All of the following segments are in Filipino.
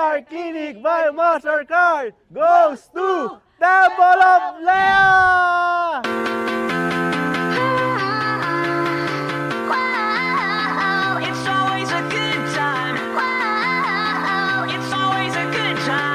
Car Clinic by Mastercard goes to Temple of Lea! Wow, it's always a good time. Wow, it's always a good time.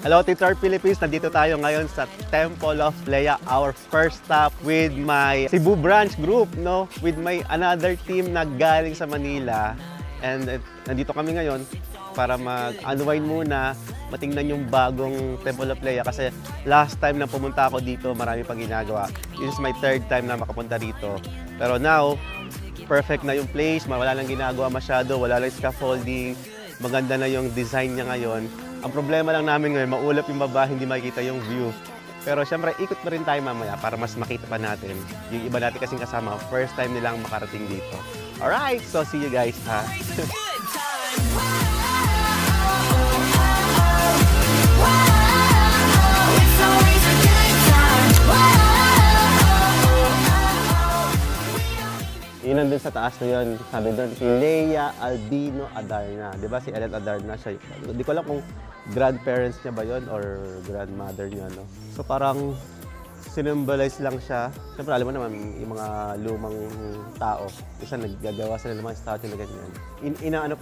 Hello, Titor Philippines! Nandito tayo ngayon sa Temple of Lea, our first stop with my Cebu branch group, no? With my another team na galing sa Manila. And nandito kami ngayon para mag-unwind muna, matingnan yung bagong Temple of Lea kasi last time na pumunta ako dito, marami pang ginagawa. This is my third time na makapunta dito. Pero now, perfect na yung place, wala nang ginagawa masyado, wala lang scaffolding, maganda na yung design niya ngayon. Ang problema lang namin ngayon, maulap yung baba, hindi makikita yung view. Pero syempre, ikot pa rin tayo mamaya para mas makita pa natin. Yung iba natin kasing kasama, first time nilang makarating dito. Alright, so see you guys, ha? Always a good time. Wow, it's always a good time. Yun nandun sa taas na yun, sabi doon, si Lea Albino Adarna. Di ba si Ellen Adarna siya? Hindi ko alam kung grandparents niya ba yun or grandmother niya, no? So parang symbolize lang siya. Siyempre alam mo naman, yung mga lumang tao, isa naggagawa sila ng mga statue na ganyan.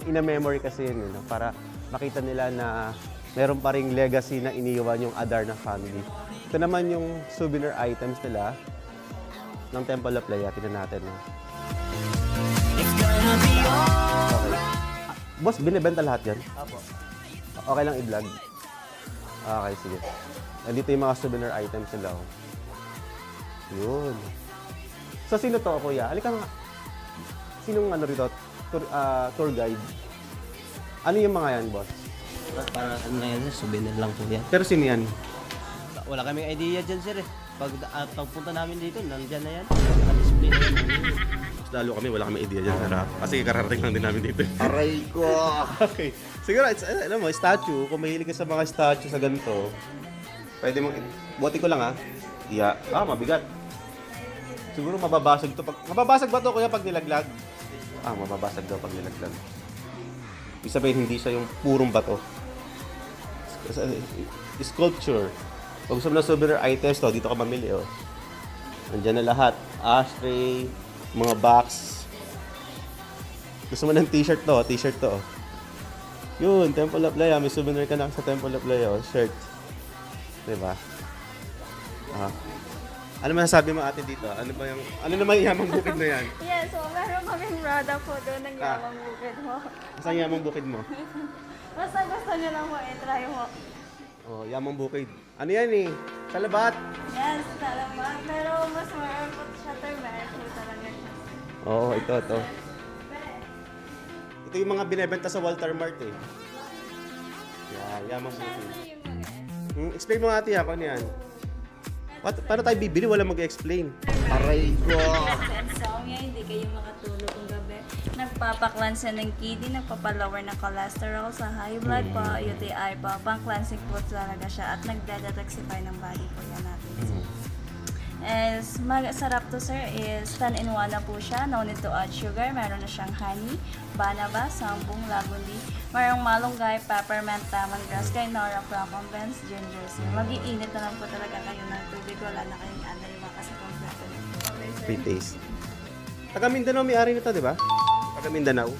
Ina-memory kasi yun, no? Para makita nila na meron pa ring legacy na iniwan yung Adarna family. Ito naman yung souvenir items nila ng Temple of Lea. Tignan natin, no? Okay. Boss, binibenta lahat yan? Apo. Okay lang i-vlog? Okay, sige. Nandito yung mga souvenir items nila. Oh. Yun. So, sino to, kuya? Halika nga. Sinong ano rito? Tour guide? Ano yung mga yan, boss? Para ano na yan, souvenir lang po yan. Pero sino yan? Wala kaming idea dyan, sir eh. Pagpunta namin dito, nandyan na yan. Naka-display na yan. Mas lalo kami, wala kami idea dyan, sir. Kasi kararating lang din namin dito. Aray ko! Okay. Siguro, alam mo, statue, kung mahilig ka sa mga statue sa ganito, pwede mo, buti ko lang ha. Iya. Mabigat. Siguro mababasag to. Mababasag ba to kuya pag nilaglag? Mababasag daw pag nilaglag. Ibig sabihin, hindi siya yung purong bato. Sculpture. Pag gusto mo ng souvenir items to, dito ka mamili, oh. Nandiyan na lahat. Ashtray, mga box. Gusto mo ng t-shirt to, t-shirt to. Yun, Temple of Lea. May souvenir ka na sa Temple of Lea, oh. Shirt. Diba? Ano masasabi mo ate dito? Ano naman yung yamang bukid na yan? Yes, so meron kaming product po doon ng yamang bukid mo. Saan yamang bukid mo? Basta gusto nyo lang mo, try mo. Oh, yamang bukid. Ano yan eh? Salabat? Yes, talaga. Pero mas meron po siya turmeric po talaga siya. Oo, ito. Ito yung mga binebenta sa Walter Mart eh. Yamang Siya bukid. na yung mga Explain mo ate ako niyan. Paano tayo bibili? Wala mag-explain. Aray ko! insomnia, hindi kayo makatulog ang gabi. Nagpapaklansa ng kidney, nagpapalower ng cholesterol sa high blood po, UTI po. Pang-cleansing po talaga siya at nagdedetoxify ng body po yan natin. Is masarap to sir is 10-in-1 na po siya, no need to add sugar, meron na siyang honey, banaba, sambong, lagundi, mayroong malunggay, peppermint, lemongrass, nora, frankincense, ginger. So, mag-iinit na lang po talaga kayo ng tubig, wala na kayong iwa kasi kompleto na. Okay sir? Free taste. Taga Mindanao may-ari nito, di ba? Taga Mindanao.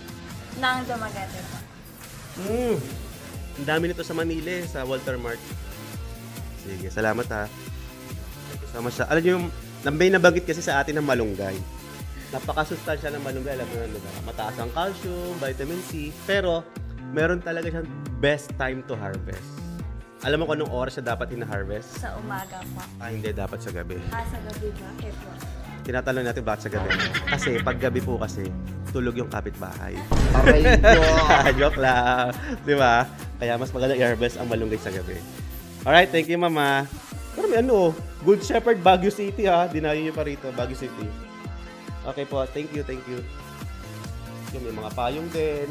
Nang Dumaguete po. Ang dami nito sa Manila, sa Walter Mart. Sige, salamat ha. Tama siya. Alam niyo yung may nabanggit kasi sa atin ng malunggay. Napakasustansya ng malunggay. Alam mo na, diba? Mataas ang calcium, vitamin C. Pero, meron talaga siyang best time to harvest. Alam mo kung anong oras siya dapat ina-harvest? Sa umaga po. Hindi, dapat sa gabi. Sa gabi ba? Po. Tinatanong natin bakit sa gabi. Kasi pag gabi po kasi, tulog yung kapitbahay. Aray ko! Joke lang. Di ba? Kaya mas maganda i-harvest ang malunggay sa gabi. Alright, thank you mama. Pero may Good Shepherd, Baguio City ha. Dinayo niyo pa rito, Baguio City. Okay po, thank you. Yung may mga payong din.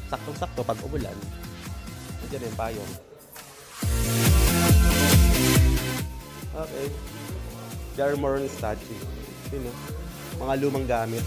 Saktong-sakto pag umulan. Diyan yung payong. Okay. There are more on statue. Yun, mga lumang gamit.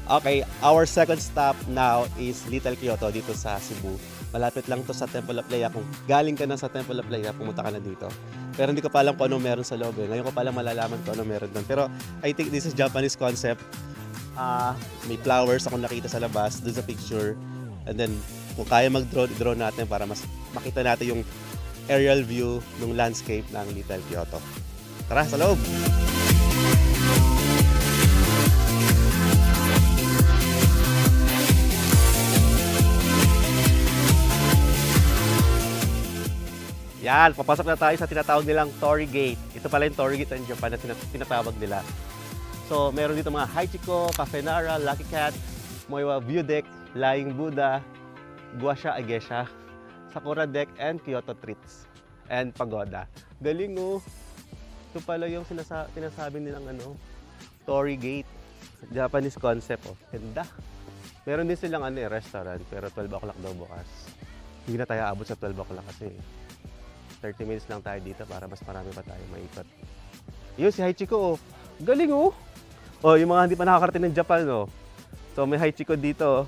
Okay, our second stop now is Little Kyoto dito sa Cebu. Malapit lang to sa Temple of Leia. Kung galing ka na sa Temple of Leia, pumunta ka na dito. Pero hindi ko pa alam kung ano meron sa loob eh. Ngayon ko pa lang malalaman kung ano meron doon. Pero I think this is Japanese concept. May flowers akong nakita sa labas, doon sa picture. And then, kung kaya mag-draw, i-draw natin para mas makita natin yung aerial view ng landscape ng Little Kyoto. Tara, sa loob! Yan, papasok na tayo sa tinatawag nilang Torii Gate. Ito pala yung Torii Gate ng Japan na tinatawag nila. So, meron dito mga Haichiko, Cafe Nara, Lucky Cat, Moiwa View Deck, Lying Buddha, Guasha Agesha, Sakura Deck, and Kyoto Treats, and Pagoda. Galing oh! Ito pala yung sinasabi nilang Torii Gate. Japanese concept oh. Ganda. Meron din silang restaurant, pero 12 o'clock daw bukas. Hindi na tayo abot sa 12 o'clock kasi 30 minutes lang tayo dito para mas marami pa tayo maikot. Yun, si Haichiko, oh. Galing, oh. Oh, yung mga hindi pa nakakarating ng Japan, oh. So, may Haichiko dito.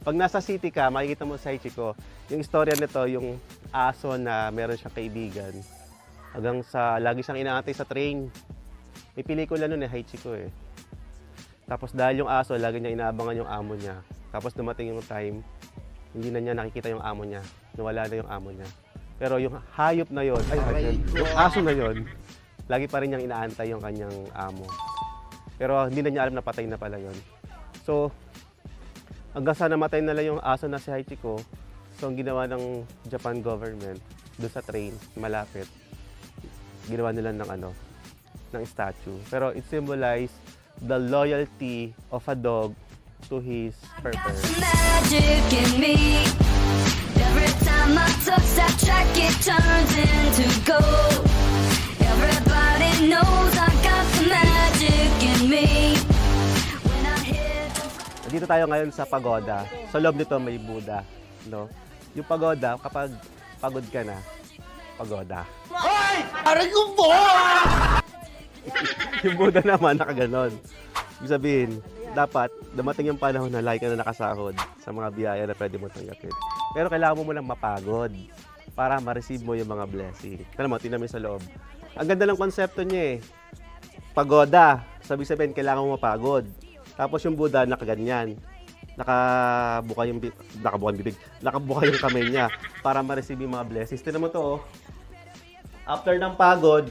Pag nasa city ka, makikita mo si Haichiko. Yung istorya nito, yung aso na meron siyang kaibigan. Hanggang sa, lagi siyang inaantay sa train. May pelikula nun Haichiko, eh. Tapos dahil yung aso, lagi niya inaabangan yung amo niya. Tapos dumating yung time, hindi na niya nakikita yung amo niya. Nawala na yung amo niya. Pero yung hayop na yon, yung aso na yon, lagi pa rin niyang inaantay yung kanyang amo. Pero hindi na niya alam na patay na pala yon. So, hanggang sa namatay na lang yung aso na si Haichiko, so ang ginawa ng Japan government, doon sa train, malapit, ginawa nila ng statue. Pero it symbolized the loyalty of a dog to his purpose. Magic in me. Every time I touch that track, it turns into gold. Everybody knows I got the magic in me. When I hit the Dito tayo ngayon sa pagoda. Sa loob nito may Buddha, no? Yung pagoda, kapag pagod ka na, pagoda. Hoy! Aray ko po! Yung Buddha naman nakaganon. Ibig sabihin, dapat dumating yung panahon na lagi ka na nakasahod sa mga biyaya na pwede mo tanggapin. Pero kailangan mo lang mapagod para ma-receive mo yung mga blessing. Tignan mo, tingnan mo sa loob. Ang ganda ng konsepto niya eh. Pagoda. Sabi sabihin, kailangan mo mapagod. Tapos yung Buddha, nakaganyan. Nakabuka yung bibig. Nakabuka yung kamay niya para ma-receive yung mga blessings. Tingnan mo to oh. After ng pagod,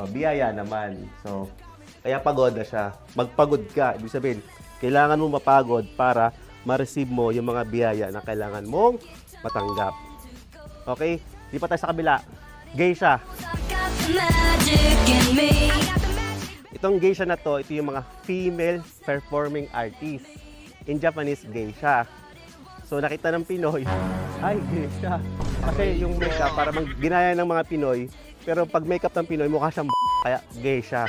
biyaya naman. So, kaya pagoda siya. Magpagod ka. Ibig sabihin, kailangan mo mapagod para ma-receive mo yung mga biyaya na kailangan mong matanggap. Okay? Di pa tayo sa kabila. Geisha. I got the magic in me. Itong geisha na to, ito yung mga female performing artist. In Japanese, geisha. So nakita ng Pinoy, ay, geisha. Kasi yung makeup, para ginaya ng mga Pinoy, pero pag makeup ng Pinoy, mukha siyang kaya geisha.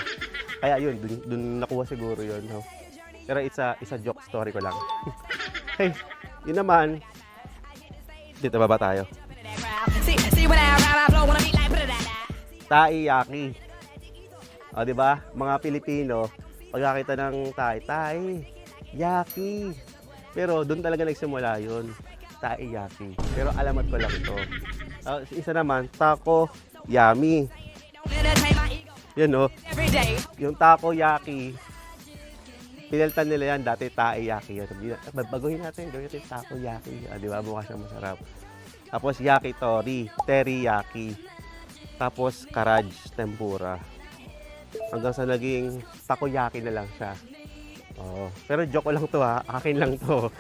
Kaya yun, dun nakuha siguro yun. No? Pero it's a joke story ko lang. Hey, yun naman. Dito baba tayo. Taiyaki. O, di ba? Mga Pilipino, pagkakita ng yaki. Pero doon talaga nagsimula yun. Taiyaki. Pero alamat ko lang ito. Isa naman, taco yami. Yan o. Yung takoyaki, pinalitan nila yan, dati taiyaki yan. Baguhin natin, gawin natin takoyaki. Di ba? Mukha siyang masarap. Tapos yakitori, teriyaki. Tapos karaj, tempura. Hanggang sa naging takoyaki na lang siya. Oh. Pero joke ko lang to ha, akin lang to.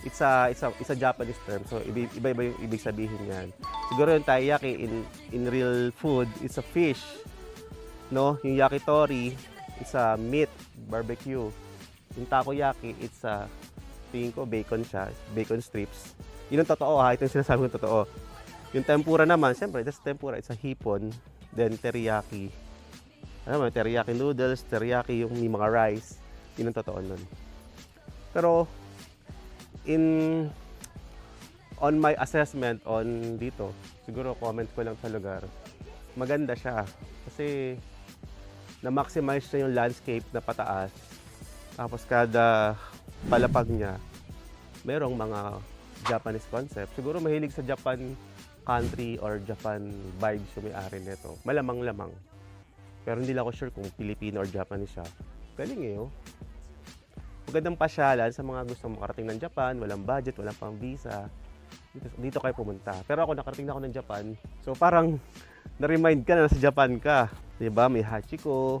It's a Japanese term, so iba-iba yung ibig sabihin niyan. Siguro yung taiyaki in real food, it's a fish. No, yung yakitori, it's a meat, barbecue. Yung takoyaki, it's a, tingin ko, bacon siya, bacon strips. Yun ang totoo ha, ito yung sinasabi ko totoo. Yung tempura naman, siyempre, that's tempura, it's a hipon. Then teriyaki. Alam mo, teriyaki noodles, teriyaki yung may mga rice. Yun ang totoo nun. Pero, on my assessment on dito, siguro comment ko lang sa lugar, maganda siya. Kasi, na-maximize na yung landscape na pataas. Tapos kada palapag niya, merong mga Japanese concept. Siguro mahilig sa Japan country or Japan vibes yung may-ari nito. Malamang-lamang. Pero hindi lang ako sure kung Filipino or Japanese siya. Galing eh, oh. Magandang pasyalan sa mga gusto makarating ng Japan, walang budget, walang pang visa. Dito kayo pumunta. Pero ako nakarating na ako ng Japan. So parang na-remind ka na sa Japan ka. 'Di ba? May Hachiko,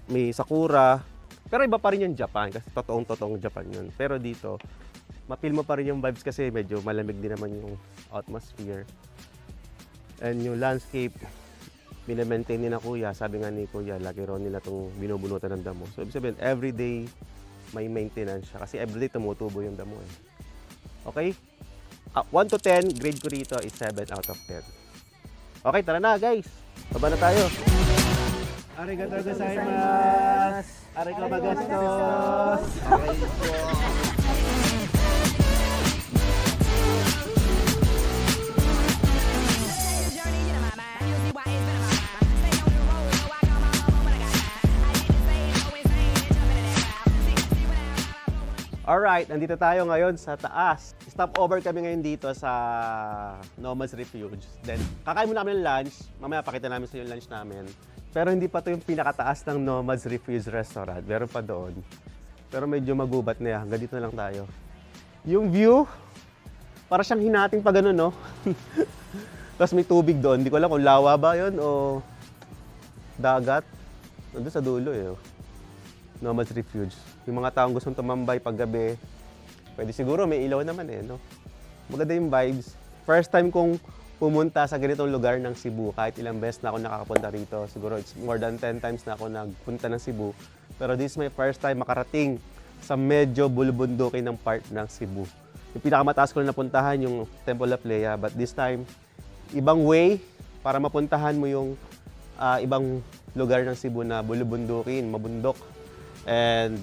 may Sakura. Pero iba pa rin yung Japan kasi totoong Japan yun. Pero dito, ma-feel mo pa rin yung vibes kasi medyo malamig din naman yung atmosphere. And yung landscape, binamaintain ni na kuya. Sabi nga ni kuya, lagi raw nila itong binubunutan ng damo. So ibig sabihin, everyday may maintenance siya kasi everyday tumutubo yung damo eh. Okay? 1 to 10, grade ko rito is 7 out of 10. Okay, tara na guys. Baba na tayo. Arigatou gozaimasu. Arigatou magastos. Alright, nandito tayo ngayon sa taas. Stop over kami ngayon dito sa Nomads Refuge. Then, kakain muna kami ng lunch. Mamaya pakita namin sa yung lunch namin. Pero hindi pa to yung pinakataas ng Nomads Refuge Restaurant. Meron pa doon. Pero medyo magubat na yan. Hanggang dito na lang tayo. Yung view, para siyang hinating pa ganun, no? Tapos may tubig doon. Hindi ko alam kung lawa ba yun o dagat. Nandun sa dulo eh. Nomads Refuge. Yung mga taong gustong tumambay paggabi, pwede siguro may ilaw naman eh, no? Maganda yung vibes. First time kong pumunta sa ganitong lugar ng Cebu. Kahit ilang beses na ako nakakapunta rito. Siguro it's more than 10 times na ako nagpunta ng Cebu. Pero this is my first time makarating sa medyo bulubundukin ng part ng Cebu. Yung pinakamataas ko na napuntahan yung Temple of Lea. But this time, ibang way para mapuntahan mo yung ibang lugar ng Cebu na bulubundukin, mabundok. And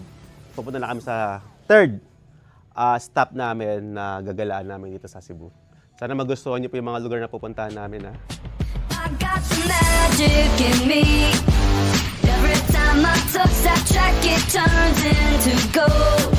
pupunta na kami sa third stop namin na gagalaan namin dito sa Cebu. Sana magustuhan niyo po yung mga lugar na pupuntahan namin. Ha? I got the magic in me. Every time I touch that track, it turns into gold.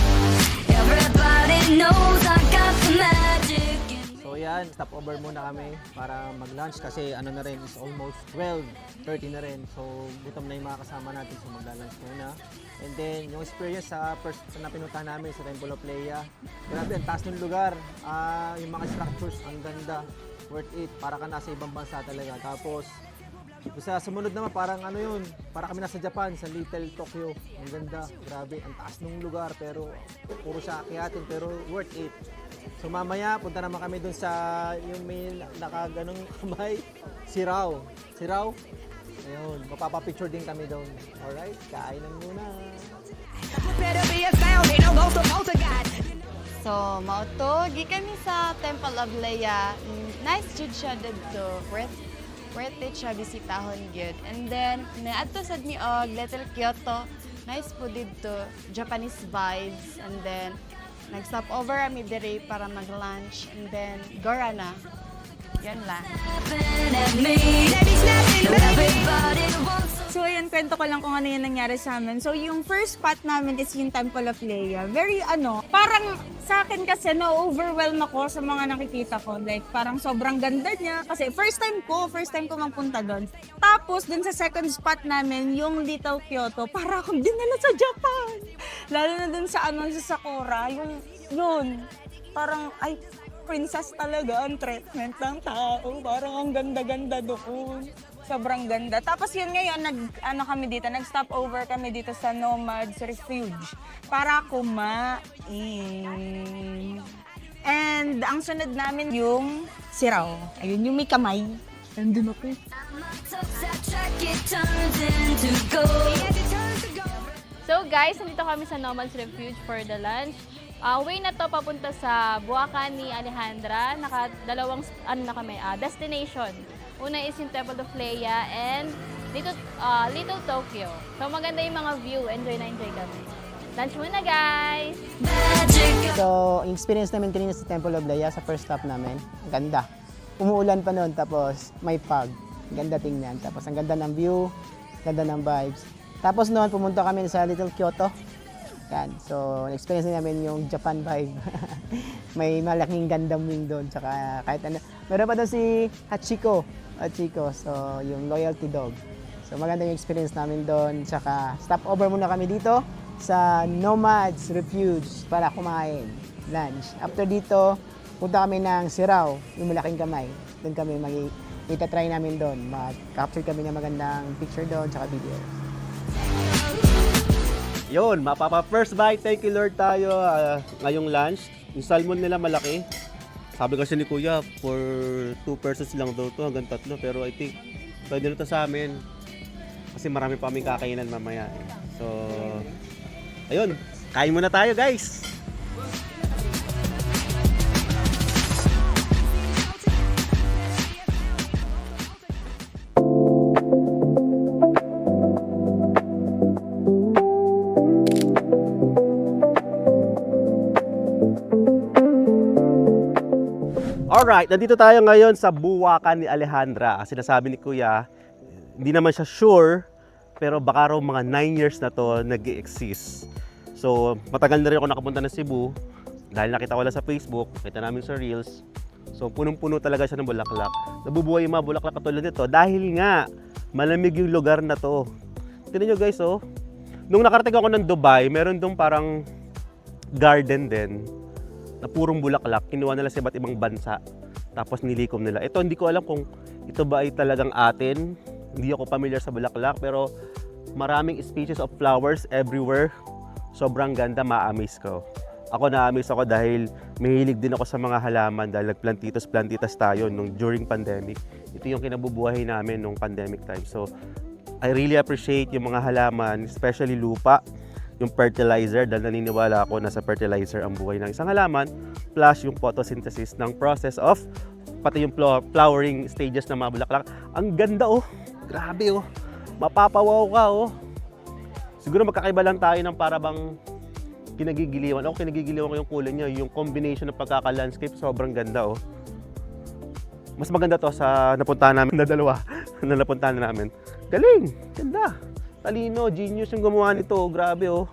Everybody knows I got the magic in me. So yan, stop over muna kami para mag-lunch kasi ano na rin, is almost 12:30 na rin. So gutom na yung mga kasama natin, so magla-lunch muna. And then yung experience sa first na pinunta namin sa Temple of Lea, grabe, ang taas ng lugar. Yung mga structures, ang ganda, worth it. Para ka nasa ibang bansa talaga. Tapos sa sumunod naman, parang ano yun, para kami nasa Japan, sa Little Tokyo. Ang ganda, grabe, ang taas ng lugar, pero puro siya akyatin, pero worth it. So mamaya, punta naman kami dun sa yung may nakaganong kamay, Sirao. Sirao? Ayun, mapapapicture din kami doon. Alright, kainan muna. So, mao to, gi kami sa Temple of Lea. Nice jud siya dito. Worth it siya bisitahon gyud. And then, naadto sad mi og Little Kyoto. Nice po dito, Japanese vibes. And then, nag-stop over kami dire para mag-lunch. And then, Gora na. Yan lang. So ayan, kwento ko lang kung ano yung nangyari sa amin. So yung first spot namin is yung Temple of Lea. Very parang sa akin kasi na-overwhelm ako sa mga nakikita ko. Like parang sobrang ganda niya. Kasi first time ko magpunta doon. Tapos dun sa second spot namin, yung Little Kyoto, para akong dinala sa Japan. Lalo na dun sa sa Sakura, yun. Parang, ay, princess talaga ang treatment ng tao. Parang ang ganda-ganda doon. Sobrang ganda. Tapos yun ngayon, nag-stop over kami dito sa Nomads Refuge para kumain. And ang sunod namin yung Sirao. Ayun, yung may kamay. Nandun ako. Touch that track, it turns into gold. So guys, nandito kami sa Nomads Refuge for the lunch. Way na to papunta sa Buacan ni Alejandra. Nakadalawang destination. Una is yung Temple of Lea and Little Tokyo. So maganda yung mga view. Enjoy na enjoy kami. Lunch muna guys! So, yung experience namin kanina sa Temple of Lea, sa first stop namin, ang ganda. Umuulan pa noon, tapos may fog. Ang ganda tingnan. Tapos ang ganda ng view, ganda ng vibes. Tapos noon, pumunta kami sa Little Kyoto. Yan. So, experience namin yung Japan vibe. May malaking Gundam wing doon. Tsaka kahit ano. Meron pa doon si Hachiko. So, yung loyalty dog. So, maganda yung experience namin doon. Tsaka stopover muna kami dito sa Nomads Refuge para kumain. Lunch. After dito, punta kami ng Sirao, yung malaking kamay. Doon kami itatry namin doon. Mag-capture kami ng magandang picture doon, tsaka video. Yun, mapapa first bite, thank you Lord tayo ngayong lunch. Yung salmon nila malaki. Sabi kasi ni Kuya, for 2 persons lang daw to, hanggang 3. Pero I think, pwede na to sa amin. Kasi marami pa kaming kakainan mamaya. So, ayun, kain muna tayo guys! Alright, nandito tayo ngayon sa buwakan ni Alejandra. Sinasabi ni Kuya, hindi naman siya sure, pero baka raw mga 9 years na to nag-exist. So, matagal na rin ako nakapunta ng Cebu dahil nakita ko lang sa Facebook, nakita namin sa Reels. So, punong-puno talaga siya ng bulaklak. Nabubuhay yung mga bulaklak katulad nito dahil nga malamig yung lugar na to. Tignan nyo guys, oh. Nung nakarating ako ng Dubai, meron dong parang garden din na purong bulaklak, kinuha nila sa iba't ibang bansa, tapos nilikom nila. Ito, hindi ko alam kung ito ba ay talagang atin. Hindi ako familiar sa bulaklak, pero maraming species of flowers everywhere. Sobrang ganda, ma-amaze ko. Ako na-amaze ako dahil mahilig din ako sa mga halaman dahil nagplantitas tayo during pandemic. Ito yung kinabubuhay namin nung pandemic time. So, I really appreciate yung mga halaman, especially lupa, yung fertilizer, dahil naniniwala ako na sa fertilizer ang buhay ng isang halaman, plus yung photosynthesis ng process of pati yung flowering stages ng mga bulaklak. Ang ganda oh! Grabe oh! Mapapawaw ka oh! Siguro magkakaiba lang tayo ng para bang kinagigiliwan. Ako kinagigiliwan ko yung kulay niya, yung combination ng pagkaka-landscape, sobrang ganda oh. Mas maganda to sa napuntahan namin na dalawa na napuntahan namin. Galing! Ganda! Talino, genius yung gumawa nito. Grabe oh.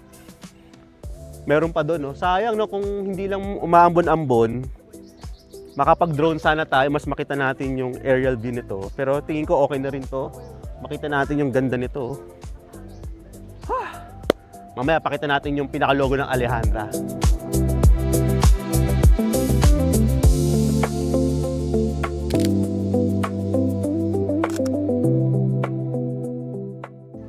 Meron pa doon oh. Sayang no kung hindi lang umaambon-ambon. Makapag-drone sana tayo, mas makita natin yung aerial view nito. Pero tingin ko okay na rin to. Makita natin yung ganda nito. Mamaya pakita natin yung pinaka-logo ng Alejandra.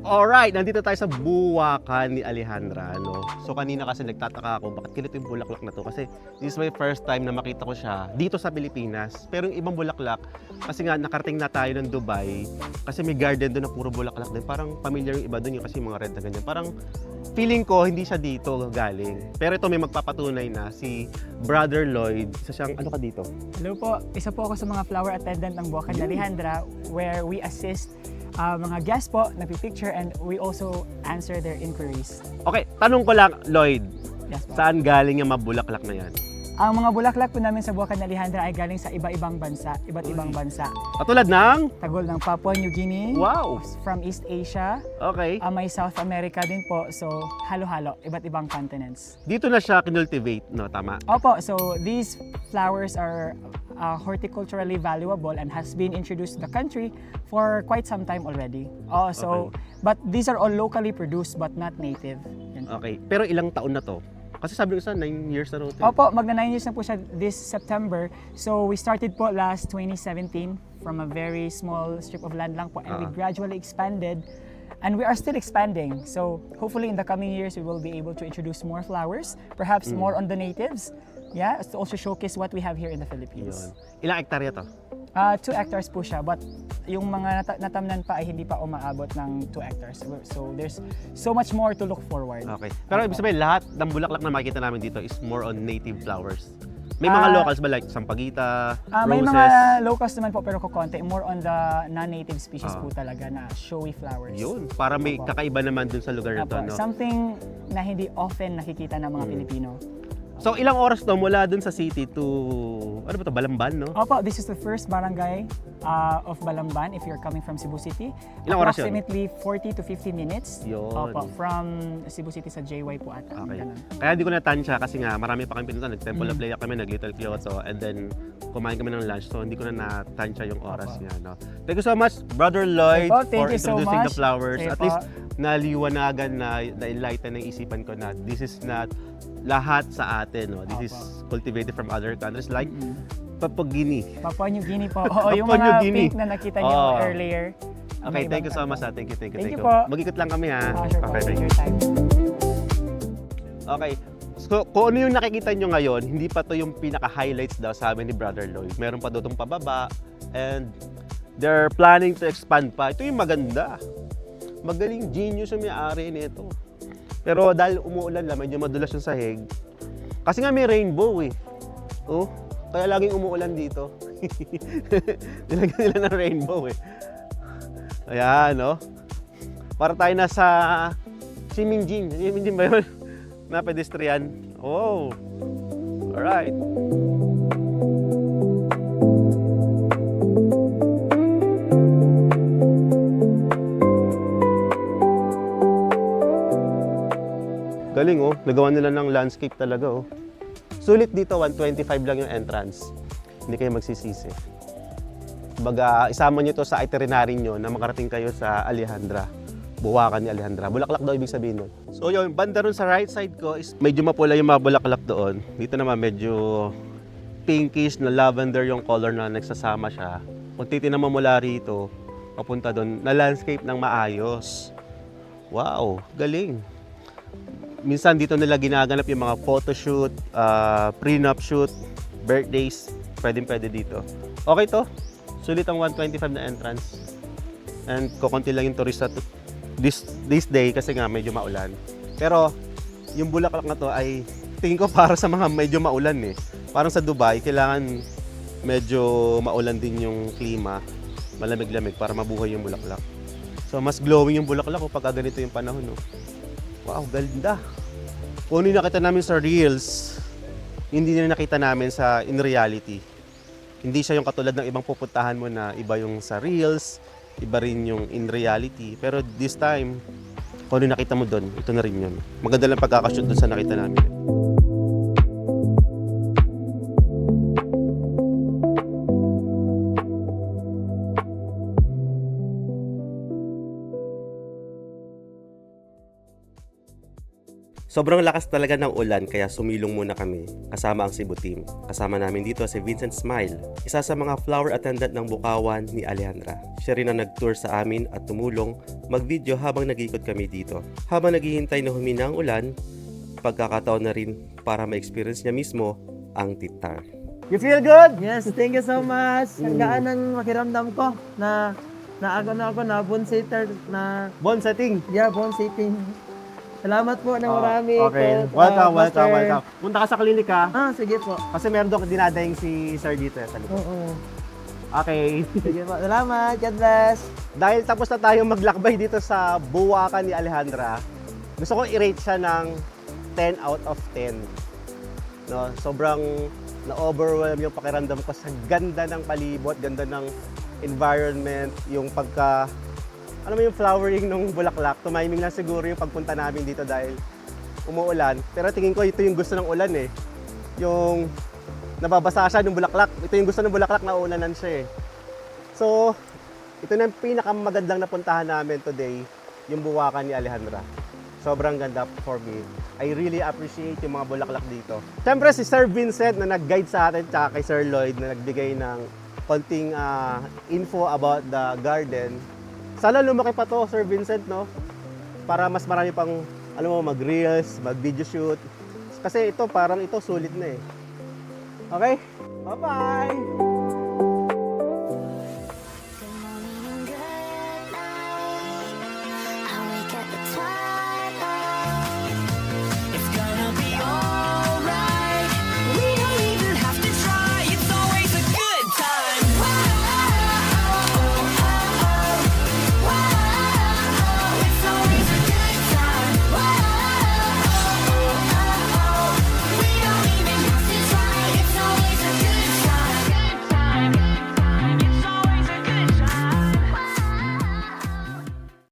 Alright, nandito tayo sa buwakan ni Alejandra, no? So kanina kasi nagtataka ako, bakit ganito yung bulaklak na to? Kasi this is my first time na makita ko siya dito sa Pilipinas. Pero yung ibang bulaklak, kasi nga nakarating na tayo ng Dubai, kasi may garden doon na puro bulaklak din. Parang familiar yung iba doon, yung kasi yung mga red na ganyan. Parang feeling ko hindi siya dito galing. Pero ito may magpapatunay na si Brother Lloyd. Isa siyang, ano ka dito? Hello po, isa po ako sa mga flower attendant ng Buwakan ni Alejandra, where we assist mga guests po, nagpipicture, and we also answer their inquiries. Okay, tanong ko lang, Lloyd. Yes po. Saan galing yung mabulaklak na yan? Ang mga bulaklak po namin sa Buwakan ni Alejandra ay galing sa iba-ibang bansa, iba't ibang bansa. Katulad ng? Tagol ng Papua New Guinea. Wow! From East Asia. Okay. May South America din po, so halo-halo, iba't ibang continents. Dito na siya kinultivate, no? Tama? Opo, so these flowers are horticulturally valuable and has been introduced to the country for quite some time already. But these are all locally produced but not native. Yan po. Okay. Pero ilang taon na to? Kasi sabi ko sa 9 years na rin. Opo, magna 9 years na po siya this September. So we started po last 2017 from a very small strip of land lang po, and we gradually expanded. And we are still expanding. So hopefully in the coming years we will be able to introduce more flowers, perhaps more on the natives. Yeah, to also showcase what we have here in the Philippines. Yun. Ilang hektarya to? 2 hectares po siya, but yung mga natamnan pa ay hindi pa umaabot ng 2 hectares. So there's so much more to look forward. Okay. Pero ibig sabihin, lahat ng bulaklak na makikita namin dito is more on native flowers. May mga locals ba like sampagita, roses? May mga locals naman po pero kukonti. More on the non-native species po talaga na showy flowers. Yun, para may kakaiba naman dun sa lugar na to, no? Something na hindi often nakikita ng mga Pilipino. So ilang oras to mula dun sa city to, ano ba to, Balamban, no? Opo, this is the first barangay of Balamban if you're coming from Cebu City. Ilang oras yun? Approximately 40 to 50 minutes. Yun. Opo, from Cebu City sa JY po ata. Okay. Ganun. Kaya hindi ko natansya kasi nga marami pa kami pinuntan. Nag-Temple of Leia kami, nag-Little Kyoto, and then kumain kami ng lunch. So hindi ko na natansya yung oras niya. No? Thank you so much, Brother Lloyd, Opo, thank for you so introducing the much. flowers. Sige At po. least naliwanagan na-enlighten ng isipan ko na this is not lahat sa atin. No? This is cultivated from other countries like Papua Guinea. Papua New Guinea po. Oo, yung Papua New mga Guinea. pink na nakita niyo Oo. earlier. Okay, May thank you ibang so much. kanto. Thank you. Thank you po. Mag-ikot lang kami ha. Sure po, Okay, take your time. Okay. So, kung ano yung nakikita nyo ngayon, hindi pa to yung pinaka-highlights daw sabi ni Brother Lloyd. Meron pa doon itong pababa and they're planning to expand pa. Ito yung maganda. Magaling, genius yung may-ari nito. Pero dahil umuulan lang, medyo madulas yung sahig. Kasi nga may rainbow eh. Oh, kaya laging umuulan dito. Nilagyan nila ng rainbow eh. Ayan, no? Para tayo nasa Simingjin. Simingjin ba yun? Na pedestrian. Oh. Alright. Galing oh. Nagawa nila ng landscape talaga oh. Sulit dito, 125 lang yung entrance. Hindi kayo magsisisi. Baga, isama nyo to sa itinerary nyo na makarating kayo sa Alejandra. Buwakan ni Alejandra. Bulaklak daw ibig sabihin nun. So yung banda ron sa right side ko is medyo mapula yung mga bulaklak doon. Dito naman medyo pinkish na lavender yung color na nagsasama siya. Kung titignan mo mula rito, papunta doon, na landscape ng maayos. Wow, galing. Minsan dito nila ginaganap yung mga photoshoot, prenup shoot, birthdays. Pwede dito. Okay to. Sulit ang 125 na entrance. And kukunti lang yung turista this day kasi nga medyo maulan. Pero yung bulaklak na to ay tingin ko para sa mga medyo maulan eh. Parang sa Dubai, kailangan medyo maulan din yung klima. Malamig-lamig para mabuhay yung bulaklak. So mas glowing yung bulaklak kapag ganito yung panahon. No? Wow, ganda. Kung ano yung nakita namin sa Reels, hindi na nakita namin sa in reality. Hindi siya yung katulad ng ibang pupuntahan mo na iba yung sa Reels, iba rin yung in reality. Pero this time, kung ano yung nakita mo doon, ito na rin yun. Maganda lang pagkakashoot doon sa nakita namin. Sobrang lakas talaga ng ulan kaya sumilong muna kami kasama ang Cebu team. Kasama namin dito si Vincent Smile, isa sa mga flower attendant ng Bukawan ni Alejandra. Siya rin ang nag-tour sa amin at tumulong mag-video habang nag-ikot kami dito. Habang naghihintay na humina ang ulan, pagkakataon na rin para ma-experience niya mismo ang titar. You feel good? Yes, thank you so much. Ang gaan ng makiramdam ko na naago na ako na bone sitter na Bon setting. yeah, bone sitting. Salamat po na marami. Okay. po, Welcome. Master. Punta ka sa klinika Sige po. kasi meron doon dinadaing si Sir dito sa likod. Oo. Okay. Sige po. Salamat. God bless. Dahil tapos na tayong maglakbay dito sa Buwakan ni Alejandra, gusto ko i-rate siya ng 10 out of 10. No, sobrang na-overwhelm yung pakiramdam ko sa ganda ng palibot, ganda ng environment, yung pagka ano mo yung flowering ng bulaklak. Tumiming lang siguro yung pagpunta namin dito dahil umuulan. Pero tingin ko ito yung gusto ng ulan eh. Yung nababasa siya ng bulaklak. Ito yung gusto ng bulaklak na uulanan siya eh. So, ito na yung pinakamagandang napuntahan namin today, yung Buwakan ni Alejandra. Sobrang ganda for me. I really appreciate yung mga bulaklak dito. Siyempre si Sir Vincent na nag-guide sa atin tsaka kay Sir Lloyd na nagbigay ng konting info about the garden. Sana lumaki pa to, Sir Vincent, no? Para mas marami pang, mag-reels, mag-video shoot. Kasi ito, parang ito, sulit na eh. Okay? Bye-bye!